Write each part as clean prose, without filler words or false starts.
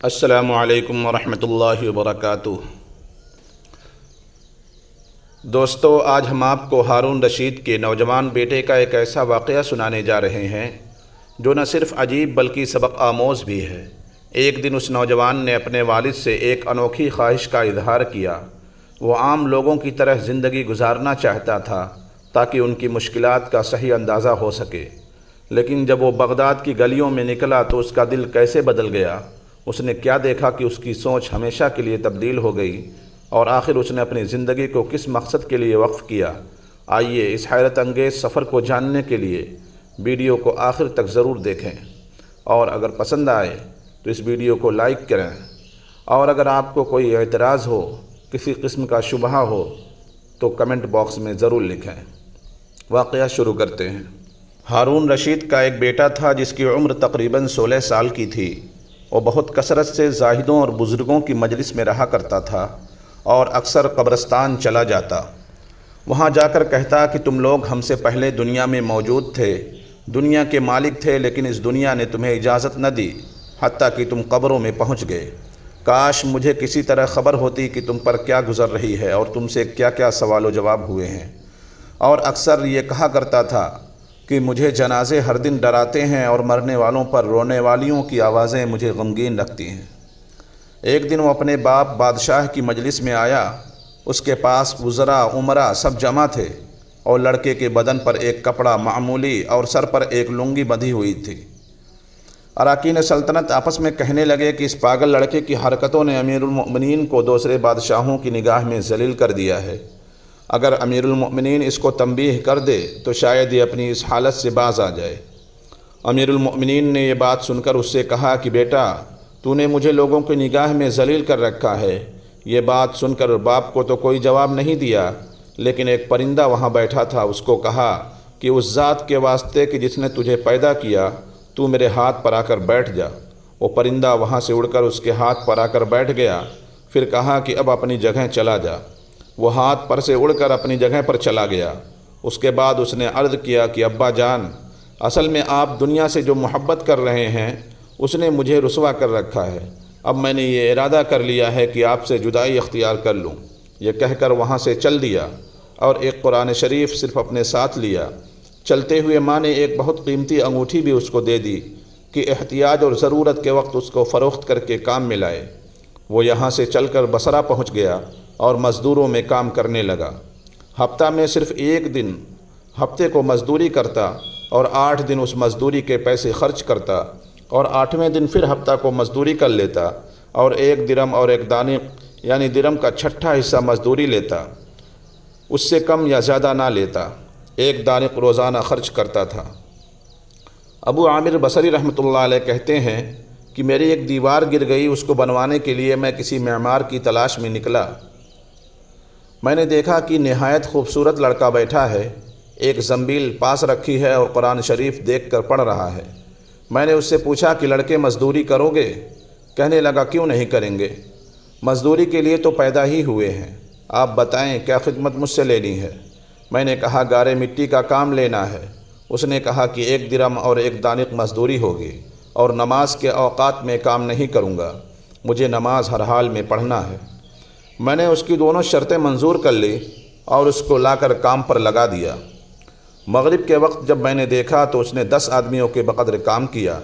السلام علیکم ورحمۃ اللہ وبرکاتہ۔ دوستو، آج ہم آپ کو ہارون رشید کے نوجوان بیٹے کا ایک ایسا واقعہ سنانے جا رہے ہیں جو نہ صرف عجیب بلکہ سبق آموز بھی ہے۔ ایک دن اس نوجوان نے اپنے والد سے ایک انوکھی خواہش کا اظہار کیا۔ وہ عام لوگوں کی طرح زندگی گزارنا چاہتا تھا تاکہ ان کی مشکلات کا صحیح اندازہ ہو سکے۔ لیکن جب وہ بغداد کی گلیوں میں نکلا تو اس کا دل کیسے بدل گیا۔ اس نے کیا دیکھا کہ اس کی سوچ ہمیشہ کے لیے تبدیل ہو گئی، اور آخر اس نے اپنی زندگی کو کس مقصد کے لیے وقف کیا۔ آئیے اس حیرت انگیز سفر کو جاننے کے لیے ویڈیو کو آخر تک ضرور دیکھیں، اور اگر پسند آئے تو اس ویڈیو کو لائک کریں، اور اگر آپ کو کوئی اعتراض ہو، کسی قسم کا شبہ ہو تو کمنٹ باکس میں ضرور لکھیں۔ واقعہ شروع کرتے ہیں۔ ہارون رشید کا ایک بیٹا تھا جس کی عمر تقریباً 16 سال کی تھی۔ وہ بہت کثرت سے زاہدوں اور بزرگوں کی مجلس میں رہا کرتا تھا اور اکثر قبرستان چلا جاتا۔ وہاں جا کر کہتا کہ تم لوگ ہم سے پہلے دنیا میں موجود تھے، دنیا کے مالک تھے، لیکن اس دنیا نے تمہیں اجازت نہ دی حتیٰ کہ تم قبروں میں پہنچ گئے۔ کاش مجھے کسی طرح خبر ہوتی کہ تم پر کیا گزر رہی ہے اور تم سے کیا کیا سوال و جواب ہوئے ہیں۔ اور اکثر یہ کہا کرتا تھا کہ مجھے جنازے ہر دن ڈراتے ہیں اور مرنے والوں پر رونے والیوں کی آوازیں مجھے غمگین رکھتی ہیں۔ ایک دن وہ اپنے باپ بادشاہ کی مجلس میں آیا۔ اس کے پاس وزراء، امراء سب جمع تھے، اور لڑکے کے بدن پر ایک کپڑا معمولی اور سر پر ایک لنگی بندھی ہوئی تھی۔ اراکین سلطنت آپس میں کہنے لگے کہ اس پاگل لڑکے کی حرکتوں نے امیر المؤمنین کو دوسرے بادشاہوں کی نگاہ میں ذلیل کر دیا ہے۔ اگر امیر المؤمنین اس کو تنبیہ کر دے تو شاید یہ اپنی اس حالت سے باز آ جائے۔ امیر المؤمنین نے یہ بات سن کر اس سے کہا کہ بیٹا، تو نے مجھے لوگوں کی نگاہ میں ذلیل کر رکھا ہے۔ یہ بات سن کر باپ کو تو کوئی جواب نہیں دیا، لیکن ایک پرندہ وہاں بیٹھا تھا، اس کو کہا کہ اس ذات کے واسطے کہ جس نے تجھے پیدا کیا، تو میرے ہاتھ پر آ کر بیٹھ جا۔ وہ پرندہ وہاں سے اڑ کر اس کے ہاتھ پر آ کر بیٹھ گیا، پھر کہا کہ اب اپنی جگہ چلا جا۔ وہ ہاتھ پر سے اڑ کر اپنی جگہ پر چلا گیا۔ اس کے بعد اس نے عرض کیا کہ ابا جان، اصل میں آپ دنیا سے جو محبت کر رہے ہیں اس نے مجھے رسوا کر رکھا ہے۔ اب میں نے یہ ارادہ کر لیا ہے کہ آپ سے جدائی اختیار کر لوں۔ یہ کہہ کر وہاں سے چل دیا اور ایک قرآن شریف صرف اپنے ساتھ لیا۔ چلتے ہوئے ماں نے ایک بہت قیمتی انگوٹھی بھی اس کو دے دی کہ احتیاج اور ضرورت کے وقت اس کو فروخت کر کے کام میں لائے۔ وہ یہاں سے چل کر بصرہ پہنچ گیا اور مزدوروں میں کام کرنے لگا۔ ہفتہ میں صرف ایک دن ہفتے کو مزدوری کرتا اور 8 دن اس مزدوری کے پیسے خرچ کرتا، اور 8ویں دن پھر ہفتہ کو مزدوری کر لیتا اور 1 درم اور 1 دانق یعنی درم کا چھٹا حصہ مزدوری لیتا، اس سے کم یا زیادہ نہ لیتا۔ 1 دانق روزانہ خرچ کرتا تھا۔ ابو عامر بصری رحمۃ اللہ علیہ کہتے ہیں کہ میری ایک دیوار گر گئی، اس کو بنوانے کے لیے میں کسی معمار کی تلاش میں نکلا۔ میں نے دیکھا کہ نہایت خوبصورت لڑکا بیٹھا ہے، ایک زنبیل پاس رکھی ہے اور قرآن شریف دیکھ کر پڑھ رہا ہے۔ میں نے اس سے پوچھا کہ لڑکے مزدوری کرو گے؟ کہنے لگا کیوں نہیں کریں گے، مزدوری کے لیے تو پیدا ہی ہوئے ہیں، آپ بتائیں کیا خدمت مجھ سے لینی ہے؟ میں نے کہا گارے مٹی کا کام لینا ہے۔ اس نے کہا کہ 1 درم اور 1 دانق مزدوری ہوگی، اور نماز کے اوقات میں کام نہیں کروں گا، مجھے نماز ہر حال میں پڑھنا ہے۔ میں نے اس کی دونوں شرطیں منظور کر لی اور اس کو لا کر کام پر لگا دیا۔ مغرب کے وقت جب میں نے دیکھا تو اس نے 10 آدمیوں کے بقدر کام کیا۔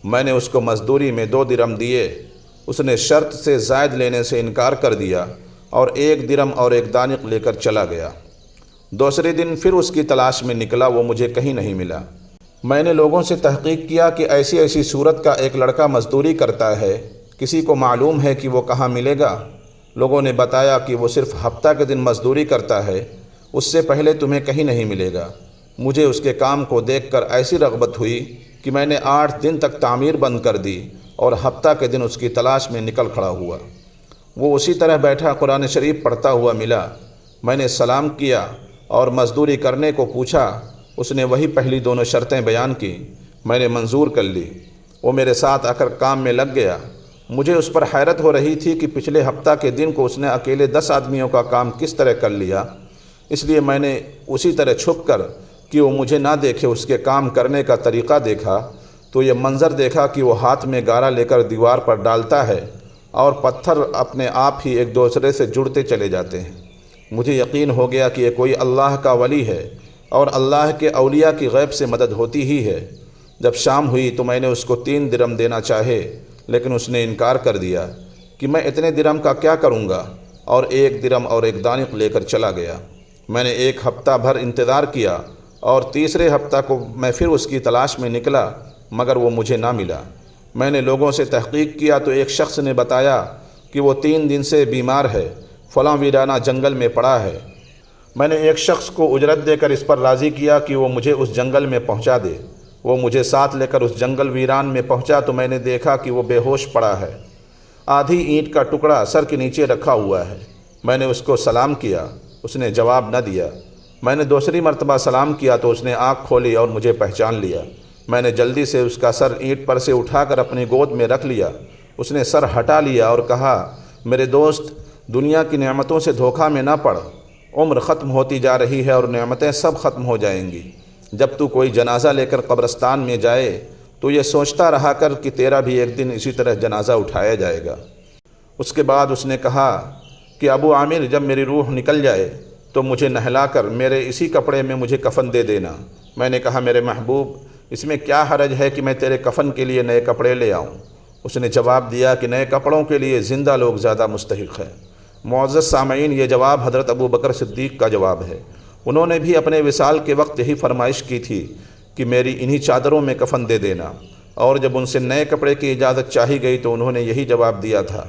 میں نے اس کو مزدوری میں 2 درم دیے۔ اس نے شرط سے زائد لینے سے انکار کر دیا اور 1 درم اور 1 دانق لے کر چلا گیا۔ دوسرے دن پھر اس کی تلاش میں نکلا، وہ مجھے کہیں نہیں ملا۔ میں نے لوگوں سے تحقیق کیا کہ ایسی ایسی صورت کا ایک لڑکا مزدوری کرتا ہے، کسی کو معلوم ہے کہ وہ کہاں ملے گا؟ لوگوں نے بتایا کہ وہ صرف ہفتہ کے دن مزدوری کرتا ہے، اس سے پہلے تمہیں کہیں نہیں ملے گا۔ مجھے اس کے کام کو دیکھ کر ایسی رغبت ہوئی کہ میں نے 8 دن تک تعمیر بند کر دی اور ہفتہ کے دن اس کی تلاش میں نکل کھڑا ہوا۔ وہ اسی طرح بیٹھا قرآن شریف پڑھتا ہوا ملا۔ میں نے سلام کیا اور مزدوری کرنے کو پوچھا۔ اس نے وہی پہلی دونوں شرطیں بیان کی، میں نے منظور کر لی۔ وہ میرے ساتھ آ کر کام میں لگ گیا۔ مجھے اس پر حیرت ہو رہی تھی کہ پچھلے ہفتہ کے دن کو اس نے اکیلے 10 آدمیوں کا کام کس طرح کر لیا۔ اس لیے میں نے اسی طرح چھپ کر کہ وہ مجھے نہ دیکھے اس کے کام کرنے کا طریقہ دیکھا۔ تو یہ منظر دیکھا کہ وہ ہاتھ میں گارا لے کر دیوار پر ڈالتا ہے اور پتھر اپنے آپ ہی ایک دوسرے سے جڑتے چلے جاتے ہیں۔ مجھے یقین ہو گیا کہ یہ کوئی اللہ کا ولی ہے اور اللہ کے اولیاء کی غیب سے مدد ہوتی ہی ہے۔ جب شام ہوئی تو میں نے اس کو 3 درم دینا چاہے، لیکن اس نے انکار کر دیا کہ میں اتنے درم کا کیا کروں گا، اور 1 درم اور 1 دانق لے کر چلا گیا۔ میں نے 1 ہفتہ بھر انتظار کیا اور تیسرے ہفتہ کو میں پھر اس کی تلاش میں نکلا، مگر وہ مجھے نہ ملا۔ میں نے لوگوں سے تحقیق کیا تو ایک شخص نے بتایا کہ وہ 3 دن سے بیمار ہے، فلاں ویرانہ جنگل میں پڑا ہے۔ میں نے ایک شخص کو اجرت دے کر اس پر راضی کیا کہ وہ مجھے اس جنگل میں پہنچا دے۔ وہ مجھے ساتھ لے کر اس جنگل ویران میں پہنچا تو میں نے دیکھا کہ وہ بے ہوش پڑا ہے، آدھی اینٹ کا ٹکڑا سر کے نیچے رکھا ہوا ہے۔ میں نے اس کو سلام کیا، اس نے جواب نہ دیا۔ میں نے دوسری مرتبہ سلام کیا تو اس نے آنکھ کھولی اور مجھے پہچان لیا۔ میں نے جلدی سے اس کا سر اینٹ پر سے اٹھا کر اپنی گود میں رکھ لیا۔ اس نے سر ہٹا لیا اور کہا، میرے دوست، دنیا کی نعمتوں سے دھوکہ میں نہ پڑ۔ عمر ختم ہوتی جا رہی ہے اور نعمتیں سب ختم ہو جائیں گی۔ جب تو کوئی جنازہ لے کر قبرستان میں جائے تو یہ سوچتا رہا کر کہ تیرا بھی ایک دن اسی طرح جنازہ اٹھایا جائے گا۔ اس کے بعد اس نے کہا کہ ابو عامر، جب میری روح نکل جائے تو مجھے نہلا کر میرے اسی کپڑے میں مجھے کفن دے دینا۔ میں نے کہا، میرے محبوب، اس میں کیا حرج ہے کہ میں تیرے کفن کے لیے نئے کپڑے لے آؤں؟ اس نے جواب دیا کہ نئے کپڑوں کے لیے زندہ لوگ زیادہ مستحق ہیں۔ معزز سامعین، یہ جواب حضرت ابو بکر صدیق کا جواب ہے۔ انہوں نے بھی اپنے وصال کے وقت یہی فرمائش کی تھی کہ میری انہی چادروں میں کفن دے دینا، اور جب ان سے نئے کپڑے کی اجازت چاہی گئی تو انہوں نے یہی جواب دیا تھا۔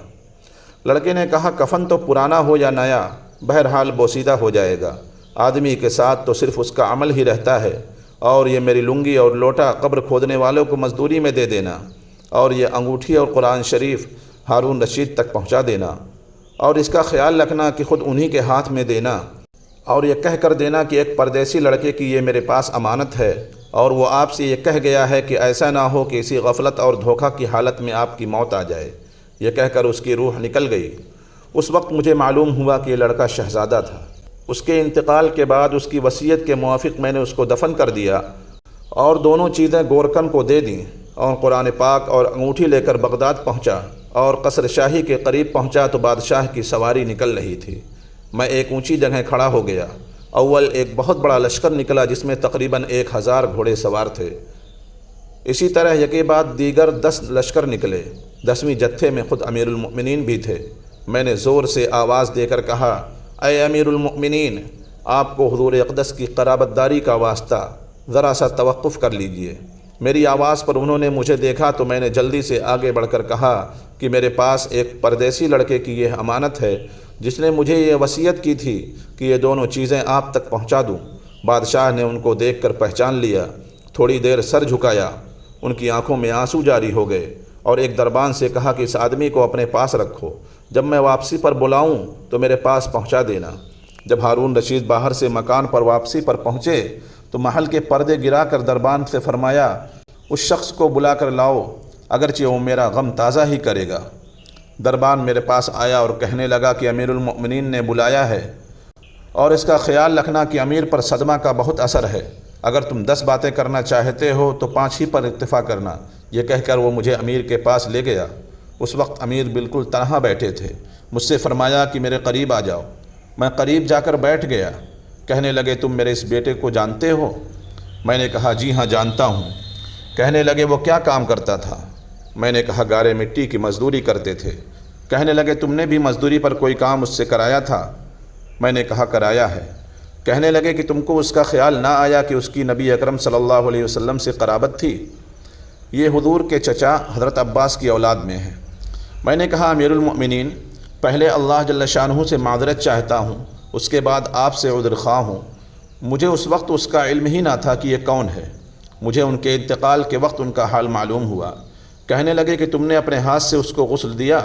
لڑکے نے کہا، کفن تو پرانا ہو یا نیا، بہرحال بوسیدہ ہو جائے گا۔ آدمی کے ساتھ تو صرف اس کا عمل ہی رہتا ہے، اور یہ میری لنگی اور لوٹا قبر کھودنے والوں کو مزدوری میں دے دینا، اور یہ انگوٹھی اور قرآن شریف ہارون رشید تک پہنچا دینا، اور اس کا خیال رکھنا کہ خود انہی کے ہاتھ میں دینا، اور یہ کہہ کر دینا کہ ایک پردیسی لڑکے کی یہ میرے پاس امانت ہے، اور وہ آپ سے یہ کہہ گیا ہے کہ ایسا نہ ہو کہ اسی غفلت اور دھوکہ کی حالت میں آپ کی موت آ جائے۔ یہ کہہ کر اس کی روح نکل گئی۔ اس وقت مجھے معلوم ہوا کہ یہ لڑکا شہزادہ تھا۔ اس کے انتقال کے بعد اس کی وصیت کے موافق میں نے اس کو دفن کر دیا اور دونوں چیزیں گورکن کو دے دیں، اور قرآن پاک اور انگوٹھی لے کر بغداد پہنچا، اور قصر شاہی کے قریب پہنچا تو بادشاہ کی سواری نکل رہی تھی۔ میں ایک اونچی جگہ کھڑا ہو گیا۔ اول ایک بہت بڑا لشکر نکلا جس میں تقریباً 1000 گھوڑے سوار تھے۔ اسی طرح یکے بعد دیگر 10 لشکر نکلے۔ 10ویں جتھے میں خود امیر المؤمنین بھی تھے۔ میں نے زور سے آواز دے کر کہا، اے امیر المؤمنین، آپ کو حضور اقدس کی قرابت داری کا واسطہ، ذرا سا توقف کر لیجئے۔ میری آواز پر انہوں نے مجھے دیکھا تو میں نے جلدی سے آگے بڑھ کر کہا کہ میرے پاس ایک پردیسی لڑکے کی یہ امانت ہے جس نے مجھے یہ وصیت کی تھی کہ یہ دونوں چیزیں آپ تک پہنچا دوں۔ بادشاہ نے ان کو دیکھ کر پہچان لیا، تھوڑی دیر سر جھکایا، ان کی آنکھوں میں آنسو جاری ہو گئے، اور ایک دربان سے کہا کہ اس آدمی کو اپنے پاس رکھو، جب میں واپسی پر بلاؤں تو میرے پاس پہنچا دینا۔ جب ہارون رشید باہر سے مکان پر واپسی پر پہنچے تو محل کے پردے گرا کر دربان سے فرمایا، اس شخص کو بلا کر لاؤ، اگرچہ وہ میرا غم تازہ ہی کرے گا۔ دربان میرے پاس آیا اور کہنے لگا کہ امیر المؤمنین نے بلایا ہے، اور اس کا خیال رکھنا کہ امیر پر صدمہ کا بہت اثر ہے۔ اگر تم 10 باتیں کرنا چاہتے ہو تو 5 ہی پر اکتفا کرنا۔ یہ کہہ کر وہ مجھے امیر کے پاس لے گیا۔ اس وقت امیر بالکل تنہا بیٹھے تھے۔ مجھ سے فرمایا کہ میرے قریب آ جاؤ۔ میں قریب جا کر بیٹھ گیا۔ کہنے لگے، تم میرے اس بیٹے کو جانتے ہو؟ میں نے کہا، جی ہاں جانتا ہوں۔ کہنے لگے، وہ کیا کام کرتا تھا؟ میں نے کہا، گارے مٹی کی مزدوری کرتے تھے۔ کہنے لگے، تم نے بھی مزدوری پر کوئی کام اس سے کرایا تھا؟ میں نے کہا، کرایا ہے۔ کہنے لگے کہ تم کو اس کا خیال نہ آیا کہ اس کی نبی اکرم صلی اللہ علیہ وسلم سے قرابت تھی؟ یہ حضور کے چچا حضرت عباس کی اولاد میں ہے۔ میں نے کہا، امیر المؤمنین، پہلے اللہ جل شانہ سے معذرت چاہتا ہوں، اس کے بعد آپ سے عذر خواہ ہوں۔ مجھے اس وقت اس کا علم ہی نہ تھا کہ یہ کون ہے۔ مجھے ان کے انتقال کے وقت ان کا حال معلوم ہوا۔ کہنے لگے کہ تم نے اپنے ہاتھ سے اس کو غسل دیا؟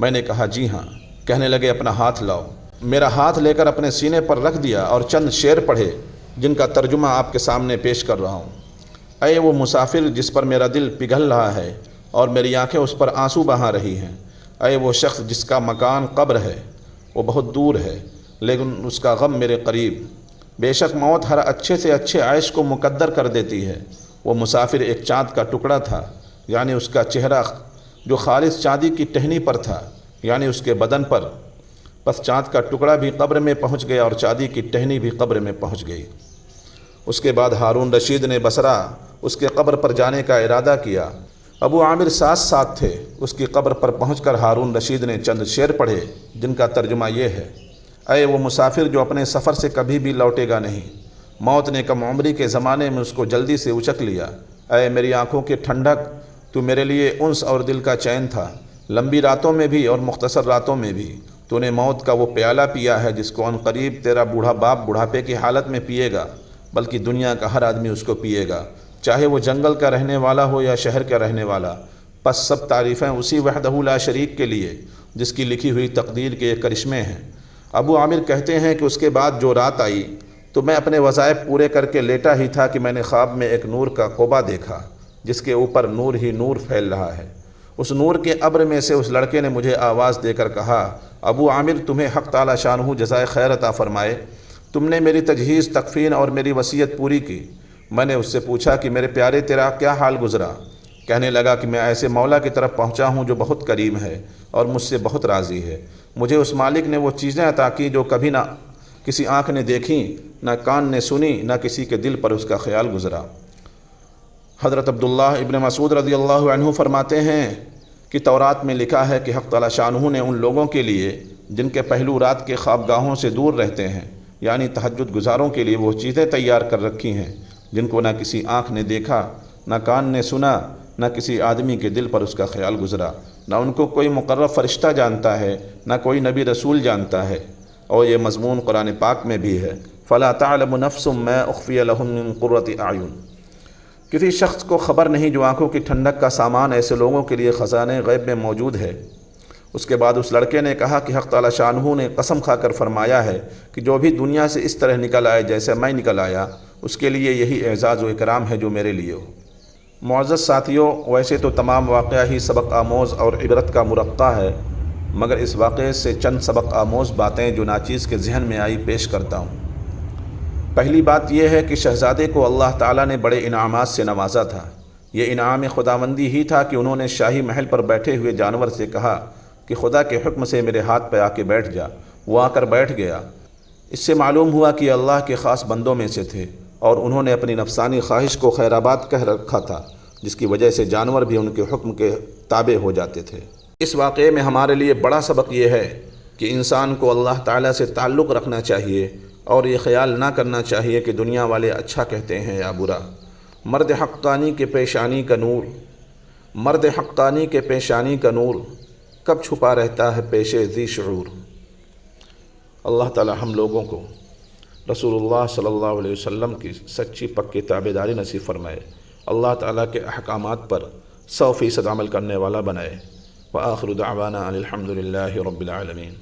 میں نے کہا، جی ہاں۔ کہنے لگے، اپنا ہاتھ لاؤ۔ میرا ہاتھ لے کر اپنے سینے پر رکھ دیا اور چند شعر پڑھے جن کا ترجمہ آپ کے سامنے پیش کر رہا ہوں۔ اے وہ مسافر جس پر میرا دل پگھل رہا ہے اور میری آنکھیں اس پر آنسو بہا رہی ہیں۔ اے وہ شخص جس کا مکان قبر ہے، وہ بہت دور ہے لیکن اس کا غم میرے قریب۔ بے شک موت ہر اچھے سے اچھے عیش کو مقدر کر دیتی ہے، وہ مسافر ایک چاند کا ٹکڑا تھا، یعنی اس کا چہرہ جو خالص چاندی کی ٹہنی پر تھا، یعنی اس کے بدن پر، پس چاند کا ٹکڑا بھی قبر میں پہنچ گیا اور چاندی کی ٹہنی بھی قبر میں پہنچ گئی۔ اس کے بعد ہارون رشید نے بصرہ اس کے قبر پر جانے کا ارادہ کیا۔ ابو عامر ساتھ تھے۔ اس کی قبر پر پہنچ کر ہارون رشید نے چند شعر پڑھے جن کا ترجمہ یہ ہے: اے وہ مسافر جو اپنے سفر سے کبھی بھی لوٹے گا نہیں، موت نے کم عمری کے زمانے میں اس کو جلدی سے اچک لیا۔ اے میری آنکھوں کے ٹھنڈک، تو میرے لیے انس اور دل کا چین تھا، لمبی راتوں میں بھی اور مختصر راتوں میں بھی۔ تو نے موت کا وہ پیالہ پیا ہے جس کو ان قریب تیرا بوڑھا باپ بڑھاپے کی حالت میں پیے گا، بلکہ دنیا کا ہر آدمی اس کو پیے گا، چاہے وہ جنگل کا رہنے والا ہو یا شہر کا رہنے والا۔ پس سب تعریفیں اسی وحدہ لا شریک کے لیے جس کی لکھی ہوئی تقدیر کے کرشمے ہیں۔ ابو عامر کہتے ہیں کہ اس کے بعد جو رات آئی تو میں اپنے وظائف پورے کر کے لیٹا ہی تھا کہ میں نے خواب میں ایک نور کا قبہ دیکھا جس کے اوپر نور ہی نور پھیل رہا ہے۔ اس نور کے ابر میں سے اس لڑکے نے مجھے آواز دے کر کہا: ابو عامر، تمہیں حق تعالی شانہ جزائے خیر عطا فرمائے، تم نے میری تجہیز، تکفین اور میری وصیت پوری کی۔ میں نے اس سے پوچھا کہ میرے پیارے تیرا کیا حال گزرا؟ کہنے لگا کہ میں ایسے مولا کی طرف پہنچا ہوں جو بہت کریم ہے اور مجھ سے بہت راضی ہے۔ مجھے اس مالک نے وہ چیزیں عطا کی جو کبھی نہ کسی آنکھ نے دیکھیں، نہ کان نے سنی، نہ کسی کے دل پر اس کا خیال گزرا۔ حضرت عبداللہ ابن مسعود رضی اللہ عنہ فرماتے ہیں کہ تورات میں لکھا ہے کہ حق تعالی شانہ نے ان لوگوں کے لیے جن کے پہلو رات کے خوابگاہوں سے دور رہتے ہیں، یعنی تہجد گزاروں کے لیے وہ چیزیں تیار کر رکھی ہیں جن کو نہ کسی آنکھ نے دیکھا، نہ کان نے سنا، نہ کسی آدمی کے دل پر اس کا خیال گزرا، نہ ان کو کوئی مقرب فرشتہ جانتا ہے، نہ کوئی نبی رسول جانتا ہے۔ اور یہ مضمون قرآن پاک میں بھی ہے: فَلَا تَعْلَمُ نَفْسٌ مَّا أُخْفِيَ لَهُم مِّن قُرَّةِ أَعْيُنٍ۔ کسی شخص کو خبر نہیں جو آنکھوں کی ٹھنڈک کا سامان ایسے لوگوں کے لیے خزانے غیب میں موجود ہے۔ اس کے بعد اس لڑکے نے کہا کہ حق تعالی شانہ نے قسم کھا کر فرمایا ہے کہ جو بھی دنیا سے اس طرح نکل آئے جیسے میں نکل آیا، اس کے لیے یہی اعزاز و اکرام ہے جو میرے لیے ہو۔ معزز ساتھیوں، ویسے تو تمام واقعہ ہی سبق آموز اور عبرت کا مرقع ہے، مگر اس واقعے سے چند سبق آموز باتیں جو ناچیز کے ذہن میں آئی پیش کرتا ہوں۔ پہلی بات یہ ہے کہ شہزادے کو اللہ تعالیٰ نے بڑے انعامات سے نوازا تھا۔ یہ انعام خداوندی ہی تھا کہ انہوں نے شاہی محل پر بیٹھے ہوئے جانور سے کہا کہ خدا کے حکم سے میرے ہاتھ پہ آ کے بیٹھ جا۔ وہ آ کر بیٹھ گیا۔ اس سے معلوم ہوا کہ اللہ کے خاص بندوں میں سے تھے اور انہوں نے اپنی نفسانی خواہش کو خیرآباد کہہ رکھا تھا، جس کی وجہ سے جانور بھی ان کے حکم کے تابع ہو جاتے تھے۔ اس واقعے میں ہمارے لیے بڑا سبق یہ ہے کہ انسان کو اللہ تعالیٰ سے تعلق رکھنا چاہیے اور یہ خیال نہ کرنا چاہیے کہ دنیا والے اچھا کہتے ہیں یا برا۔ مرد حقانی کے پیشانی کا نور، مرد حقانی کے پیشانی کا نور کب چھپا رہتا ہے پیش ذی شعور۔ اللہ تعالی ہم لوگوں کو رسول اللہ صلی اللہ علیہ وسلم کی سچی پکی تابعداری نصیب فرمائے، اللہ تعالیٰ کے احکامات پر 100% عمل کرنے والا بنائے۔ وآخر دعوانا ان الحمد للہ رب العالمین۔